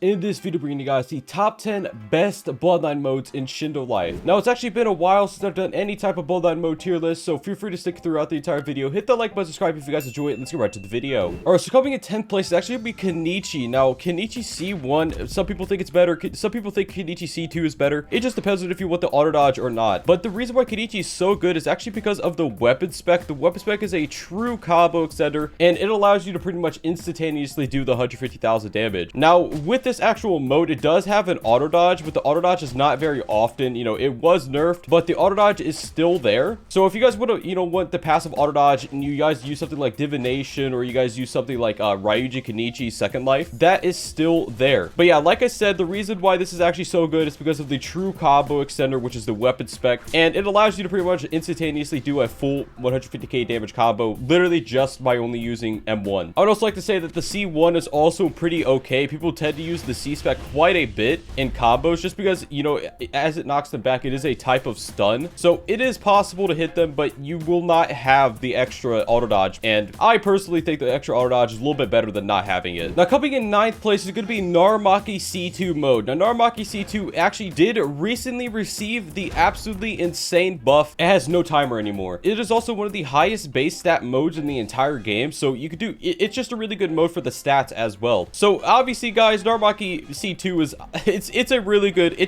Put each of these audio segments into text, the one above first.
In this video, bringing you guys the top 10 best Bloodline modes in Shindo Life. Now, it's actually been a while since I've done any type of Bloodline mode tier list, so feel free to stick throughout the entire video. Hit the like button, subscribe if you guys enjoy it, and let's get right to the video. Alright, so coming in 10th place is actually going to be Kenichi. Now, Kenichi C1, some people think it's better, some people think Kenichi C2 is better. It just depends on if you want the auto dodge or not. But the reason why Kenichi is so good is actually because of the weapon spec. The weapon spec is a true combo extender, and it allows you to pretty much instantaneously do the 150,000 damage. Now, with this actual mode, it does have an auto dodge, but the auto dodge is not very often. You know, it was nerfed, but the auto dodge is still there. So if you guys would, want the passive auto dodge, and you guys use something like Divination, or you guys use something like Ryuji Kenichi Second Life, that is still there. But yeah, like I said, the reason why this is actually so good is because of the true combo extender, which is the weapon spec, and it allows you to pretty much instantaneously do a full 150k damage combo, literally just by only using M1. I would also like to say that the C1 is also pretty okay. People tend to use the C spec quite a bit in combos just because, you know, as it knocks them back, it is a type of stun, so it is possible to hit them, but you will not have the extra auto dodge, and I personally think the extra auto dodge is a little bit better than not having it. Now, coming in 9th place is going to be Naramaki C2 mode. Now, Naramaki C2 actually did recently receive the absolutely insane buff. It has no timer anymore. It is also one of the highest base stat modes in the entire game, so you could do it's just a really good mode for the stats as well. So obviously, guys, Naramaki C2 is it's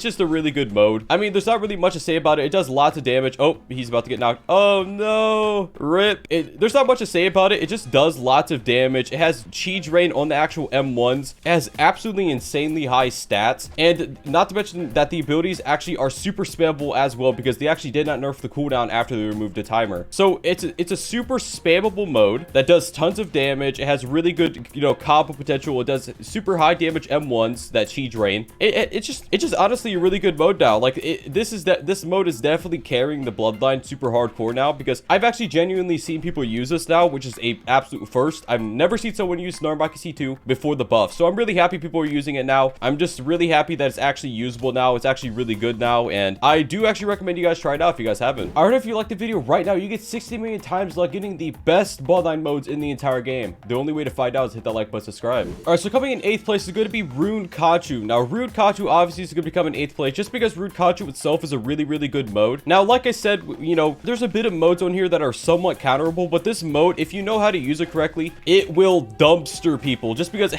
just a really good mode. I mean, there's not really much to say about it. It does lots of damage. Oh, he's about to get knocked. Oh no, rip. There's not much to say about it. It just does lots of damage. It has chi drain on the actual M1s. It has absolutely insanely high stats, and not to mention that the abilities actually are super spammable as well, because they actually did not nerf the cooldown after they removed the timer. So it's a super spammable mode that does tons of damage. It has really good, combo potential. It does super high damage M1s that chi drain. It's just honestly a really good mode now. Like, this mode is definitely carrying the Bloodline super hardcore now, because I've actually genuinely seen people use this now, which is a absolute first. I've never seen someone use Naramaki C2 before the buff, so I'm really happy people are using it now. I'm just really happy that it's actually usable now. It's actually really good now, and I do actually recommend you guys try it out if you guys haven't. Alright, if you like the video right now, you get 60 million times like getting the best Bloodline modes in the entire game. The only way to find out is hit that like button, subscribe. Alright, so coming in 8th place is going to be Rune Kachu. Now, Rune Kachu obviously is going to become in 8th place just because Rune Kachu itself is a really good mode. Now, like I said, there's a bit of modes on here that are somewhat counterable, but this mode, if you know how to use it correctly, it will dumpster people just because it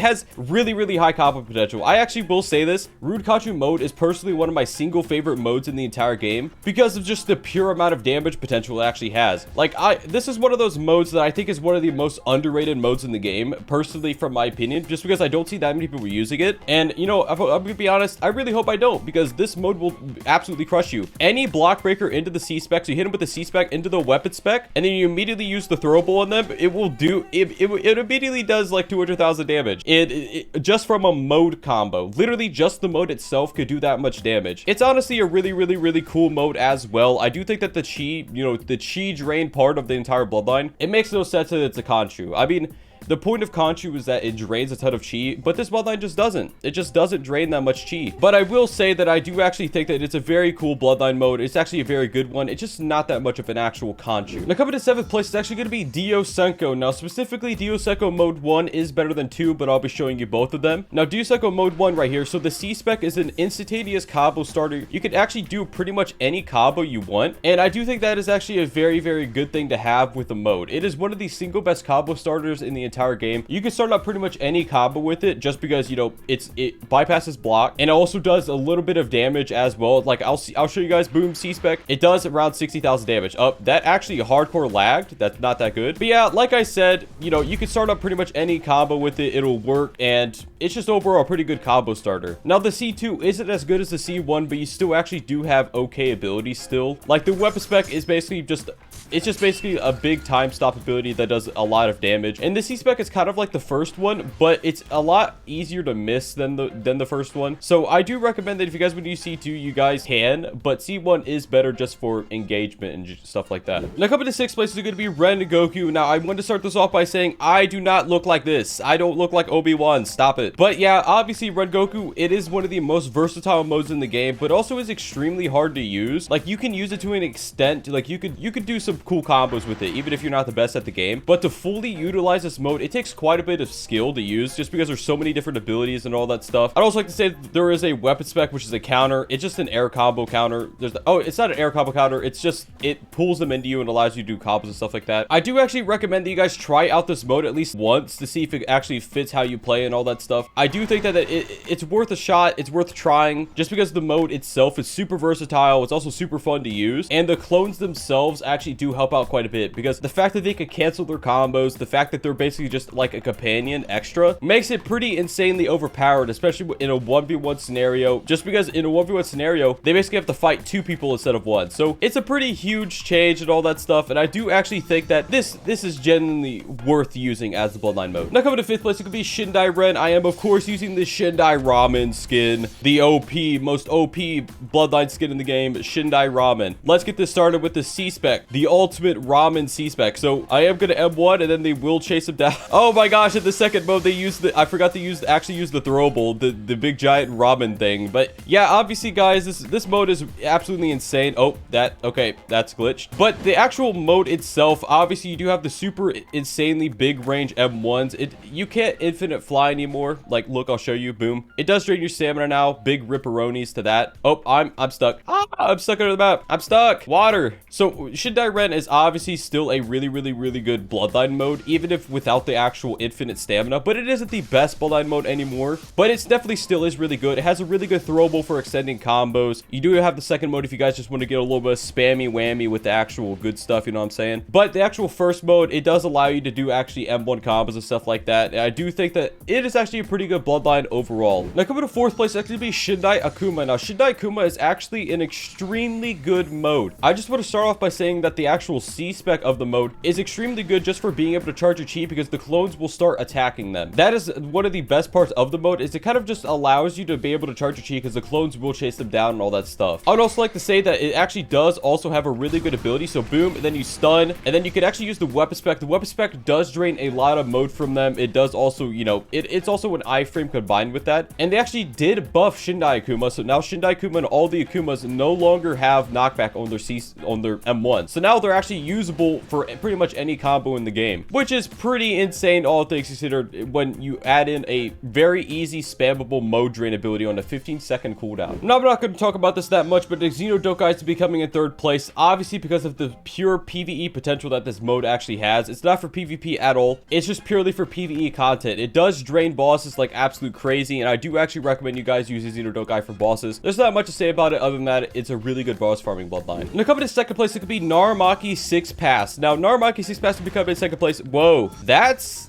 has really high combo potential. I actually will say this, Rune Kachu mode is personally one of my single favorite modes in the entire game because of just the pure amount of damage potential it actually has. Like, this is one of those modes that I think is one of the most underrated modes in the game, personally, from my opinion, just because I don't see that many people using it. And, I'm gonna be honest, I really hope I don't, because this mode will absolutely crush you. Any block breaker into the C spec, so you hit him with the C spec into the weapon spec, and then you immediately use the throwable on them, it immediately does like 200,000 damage. It just from a mode combo, literally just the mode itself could do that much damage. It's honestly a really cool mode as well. I do think that the chi drain part of the entire Bloodline, it makes no sense that it's a Khonshu. I mean, the point of Khonshu is that it drains a ton of chi, but this Bloodline just doesn't. It just doesn't drain that much chi. But I will say that I do actually think that it's a very cool Bloodline mode. It's actually a very good one. It's just not that much of an actual Khonshu. Now, coming to 7th place is actually going to be Dio Senko. Now, specifically, Dio Senko mode 1 is better than 2, but I'll be showing you both of them. Now, Dio Senko mode 1 right here. So the C spec is an instantaneous combo starter. You can actually do pretty much any combo you want, and I do think that is actually a very good thing to have with the mode. It is one of the single best combo starters in the entire game. You can start out pretty much any combo with it just because, it bypasses block, and it also does a little bit of damage as well. Like, I'll show you guys. Boom, C spec, it does around 60,000 damage. That actually hardcore lagged. That's not that good, but yeah, like I said, you can start out pretty much any combo with it. It'll work, and it's just overall a pretty good combo starter. Now, the C2 isn't as good as the C1, but you still actually do have okay abilities still. Like, the weapon spec is basically basically a big time stop ability that does a lot of damage, and the C spec is kind of like the first one, but it's a lot easier to miss than the first one. So I do recommend that if you guys would use C2, you guys can, but C1 is better just for engagement and stuff like that. Now, coming to 6th place is going to be Ren Goku. Now, I want to start this off by saying I do not look like this. I don't look like Obi-Wan. Stop it. But yeah, obviously Ren Goku, it is one of the most versatile modes in the game, but also is extremely hard to use. Like, you can use it to an extent. Like, you could do some some cool combos with it, even if you're not the best at the game. But to fully utilize this mode, it takes quite a bit of skill to use, just because there's so many different abilities and all that stuff. I'd also like to say that there is a weapon spec, which is a counter. It's just an air combo counter. Oh, it's not an air combo counter. It's just, it pulls them into you and allows you to do combos and stuff like that. I do actually recommend that you guys try out this mode at least once to see if it actually fits how you play and all that stuff. I do think that it's worth a shot. It's worth trying, just because the mode itself is super versatile. It's also super fun to use, and the clones themselves actually do help out quite a bit, because the fact that they could cancel their combos, the fact that they're basically just like a companion extra, makes it pretty insanely overpowered, especially in a 1v1 scenario, just because in a 1v1 scenario, they basically have to fight 2 people instead of 1. So it's a pretty huge change and all that stuff, and I do actually think that this is genuinely worth using as the Bloodline mode. Now, coming to 5th place, it could be Shindai Ren. I am, of course, using the Shindai Ramen skin, the most OP Bloodline skin in the game, Shindai Ramen. Let's get this started with the C-Spec, the ultimate ramen C-Spec. So I am going to M1, and then they will chase him down. Oh my gosh, in the second mode, they used I forgot to actually use the throwable, the big giant ramen thing. But yeah, obviously, guys, this mode is absolutely insane. Oh, okay, that's glitched. But the actual mode itself, obviously, you do have the super insanely big range M1s. You can't infinite fly anymore. Like, look, I'll show you. Boom. It does drain your stamina now. Big ripperonis to that. Oh, I'm stuck. Ah, I'm stuck under the map. I'm stuck. Water. So Shindai Ren is obviously still a really good Bloodline mode, even if without the actual infinite stamina. But it isn't the best Bloodline mode anymore. But it's definitely still is really good. It has a really good throwable for extending combos. You do have the second mode if you guys just want to get a little bit of spammy whammy with the actual good stuff, you know what I'm saying? But the actual first mode, it does allow you to do actually M1 combos and stuff like that. And I do think that it is actually a pretty good Bloodline overall. Now, coming to 4th place, it's actually be Shindai Akuma. Now, Shindai Akuma is actually an extremely good mode. I just want to start off by saying that the actual C-Spec of the mode is extremely good just for being able to charge your chi, because the clones will start attacking them. That is one of the best parts of the mode, is it kind of just allows you to be able to charge your chi, because the clones will chase them down and all that stuff. I would also like to say that it actually does also have a really good ability. So boom, and then you stun, and then you could actually use the weapon spec. The weapon spec does drain a lot of mode from them. It does also, you know, it's also an iframe combined with that. And they actually did buff Shindai Akuma, so now Shindai Akuma and all the Akumas no longer have knockback on their M1. So now they're actually usable for pretty much any combo in the game, which is pretty insane, all things considered, when you add in a very easy spammable mode drain ability on a 15-second cooldown. Now, I'm not going to talk about this that much, but the Xenodokai is becoming in 3rd place, obviously because of the pure PvE potential that this mode actually has. It's not for PvP at all. It's just purely for PvE content. It does drain bosses like absolute crazy, and I do actually recommend you guys use Xenodokai for bosses. There's not much to say about it other than that it's a really good boss farming Bloodline. Now, coming to 2nd place, it could be Naramaki 6 Pass. Now, Naramaki 6 Pass will be coming in 2nd place. Whoa,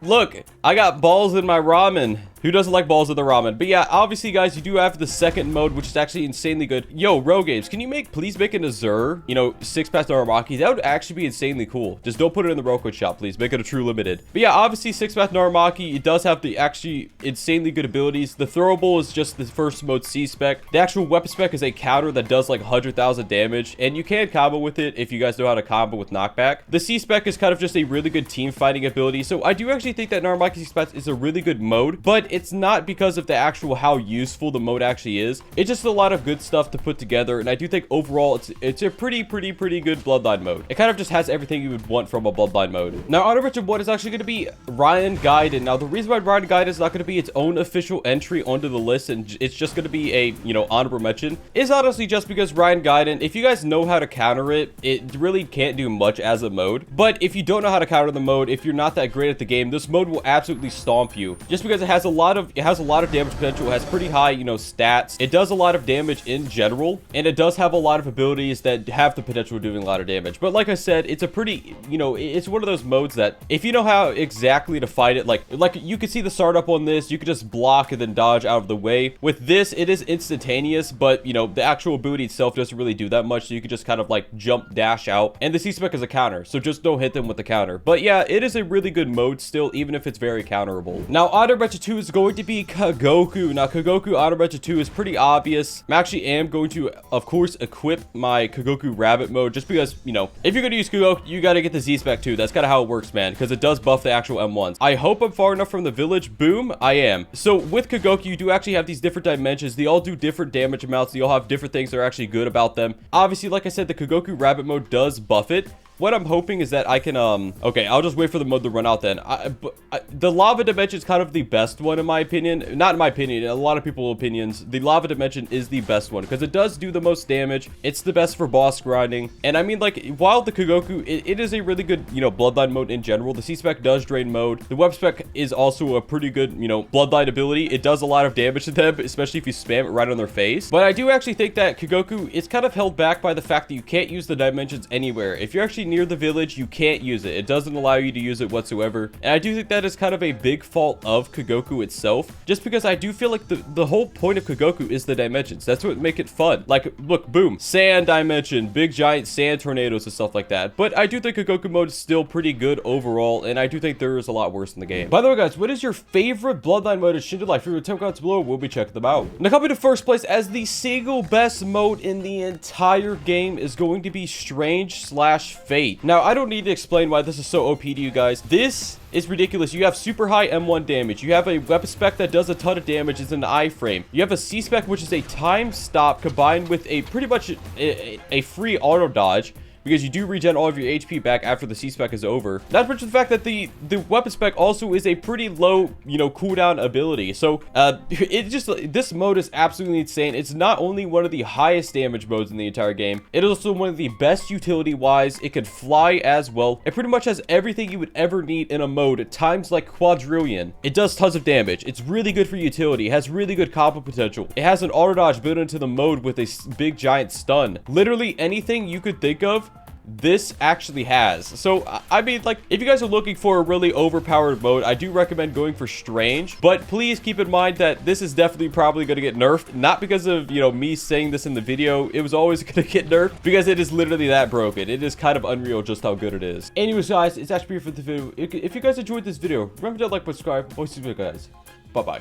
look, I got balls in my ramen. Who doesn't like balls of the ramen? But yeah, obviously, guys, you do have the second mode, which is actually insanely good. Yo, Games, can you please make an Azure, you know, 6-pass Naramaki? That would actually be insanely cool. Just don't put it in the Roquid shop, please. Make it a true limited. But yeah, obviously, 6-pass Naramaki, it does have the actually insanely good abilities. The throwable is just the first mode C-spec. The actual weapon spec is a counter that does like 100,000 damage, and you can combo with it if you guys know how to combo with knockback. The C-spec is kind of just a really good team fighting ability. So I do actually think that Naramaki 6-pass is a really good mode, but it's not because of the actual how useful the mode actually is. It's just a lot of good stuff to put together, and I do think overall it's a pretty good Bloodline mode. It kind of just has everything you would want from a Bloodline mode. Now, honorable mention 1 is actually going to be Ryan Gaiden. Now, the reason why Ryan Gaiden is not going to be its own official entry onto the list, and it's just going to be a, you know, honorable mention, is honestly just because Ryan Gaiden, if you guys know how to counter it, it really can't do much as a mode. But if you don't know how to counter the mode, if you're not that great at the game, this mode will absolutely stomp you, just because it has a lot of damage potential. It has pretty high, you know, stats. It does a lot of damage in general, and it does have a lot of abilities that have the potential of doing a lot of damage. But like I said, it's a pretty, you know, it's one of those modes that if you know how exactly to fight it, like you can see the startup on this, you could just block and then dodge out of the way. With this, it is instantaneous, but you know, the actual ability itself doesn't really do that much, so you can just kind of like jump dash out, and the C-spec is a counter, so just don't hit them with the counter. But yeah, it is a really good mode still, even if it's very counterable. Now, Honor Betcha 2 is going to be Kagoku. Now, Kagoku Honor Betcha 2 is pretty obvious. I actually am going to, of course, equip my Kagoku Rabbit mode, just because, you know, if you're going to use Kagoku, you got to get the Z-spec too. That's kind of how it works, man, because it does buff the actual M1s. I hope I'm far enough from the village. Boom, I am. So with Kagoku, you do actually have these different dimensions. They all do different damage amounts. They all have different things that are actually good about them. Obviously, like I said, the Kagoku Rabbit mode does buff it. what I'm hoping is that I can, okay, I'll just wait for the mode to run out then. The lava dimension is kind of the best one in my opinion. Not in my opinion, a lot of people's opinions. The lava dimension is the best one because it does do the most damage. It's the best for boss grinding. And I mean, like, while the Kogoku, it is a really good, you know, bloodline mode in general. The C-Spec does drain mode. The web spec is also a pretty good, you know, bloodline ability. It does a lot of damage to them, especially if you spam it right on their face. But I do actually think that Kogoku is kind of held back by the fact that you can't use the dimensions anywhere. If you're actually near the village, you can't use it. It doesn't allow you to use it whatsoever. And I do think that is kind of a big fault of Kogoku itself, just because I do feel like the whole point of Kogoku is the dimensions. That's what make it fun. Like, look, boom, sand dimension, big giant sand tornadoes and stuff like that. But I do think Kogoku mode is still pretty good overall, and I do think there is a lot worse in the game. By the way, guys, what is your favorite bloodline mode in Shindo Life? If you're in the comments below, we'll be checking them out. Now, coming to first place as the single best mode in the entire game is going to be Strange/Fate. Now, I don't need to explain why this is so OP to you guys. This is ridiculous. You have super high M1 damage. You have a weapon spec that does a ton of damage. It's an iframe. You have a C spec, which is a time stop combined with a pretty much a free auto dodge, because you do regen all of your HP back after the C-Spec is over. Not to mention the fact that the weapon spec also is a pretty low, you know, cooldown ability. So, this mode is absolutely insane. It's not only one of the highest damage modes in the entire game, it is also one of the best utility-wise. It can fly as well. It pretty much has everything you would ever need in a mode at times like quadrillion. It does tons of damage. It's really good for utility. It has really good combo potential. It has an auto dodge built into the mode with a big giant stun. Literally anything you could think of, this actually has. So I mean, like, if you guys are looking for a really overpowered mode, I do recommend going for Strange, but please keep in mind that this is definitely probably going to get nerfed, not because of, you know, me saying this in the video. It was always going to get nerfed because it is literally that broken. It is kind of unreal just how good it is. Anyways, guys, it's actually for the video. If you guys enjoyed this video, remember to like, subscribe. Always see you guys. Bye bye.